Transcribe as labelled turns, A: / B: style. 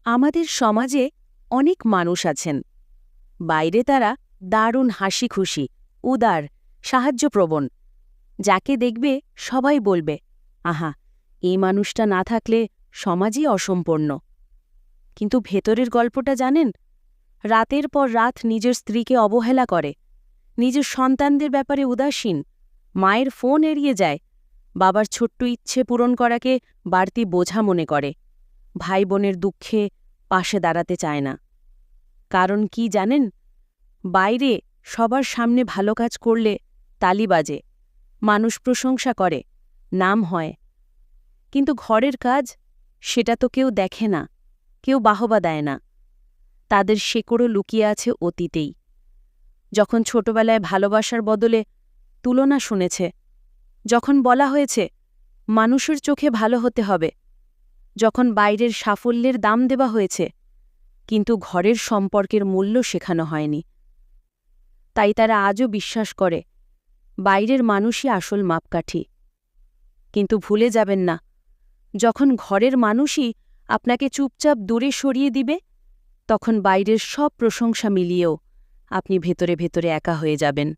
A: আমাদের সমাজে অনেক মানুষ আছেন। বাইরে তারা দারুণ হাসি খুশি, উদার, সাহায্যপ্রবণ। যাকে দেখবে সবাই বলবে, আহা, এই মানুষটা না থাকলে সমাজই অসম্পূর্ণ। কিন্তু ভেতরের গল্পটা জানেন? রাতের পর রাত নিজের স্ত্রীকে অবহেলা করে, নিজের সন্তানদের ব্যাপারে উদাসীন, মায়ের ফোন এড়িয়ে যায়, বাবার ছোট্ট ইচ্ছে পূরণ করাকে বাড়তি বোঝা মনে করে, ভাই বোনের দুঃখে পাশে দাঁড়াতে চায় না। কারণ কি জানেন? বাইরে সবার সামনে ভালো কাজ করলে তালি বাজে, মানুষ প্রশংসা করে, নাম হয়। কিন্তু ঘরের কাজ, সেটা তো কেউ দেখে না, কেউ বাহবা দেয় না। তাদের শেকড়ও লুকিয়ে আছে অতীতেই। যখন ছোটবেলায় ভালোবাসার বদলে তুলনা শুনেছে, যখন বলা হয়েছে মানুষের চোখে ভালো হতে হবে, যখন বাইরের সাফল্যের দাম দেওয়া হয়েছে, কিন্তু ঘরের সম্পর্কের মূল্য শেখানো হয়নি। তাই তারা আজও বিশ্বাস করে বাইরের মানুষই আসল মাপকাঠি। কিন্তু ভুলে যাবেন না, যখন ঘরের মানুষই আপনাকে চুপচাপ দূরে সরিয়ে দিবে, তখন বাইরের সব প্রশংসা মিলিয়েও আপনি ভেতরে ভেতরে একা হয়ে যাবেন।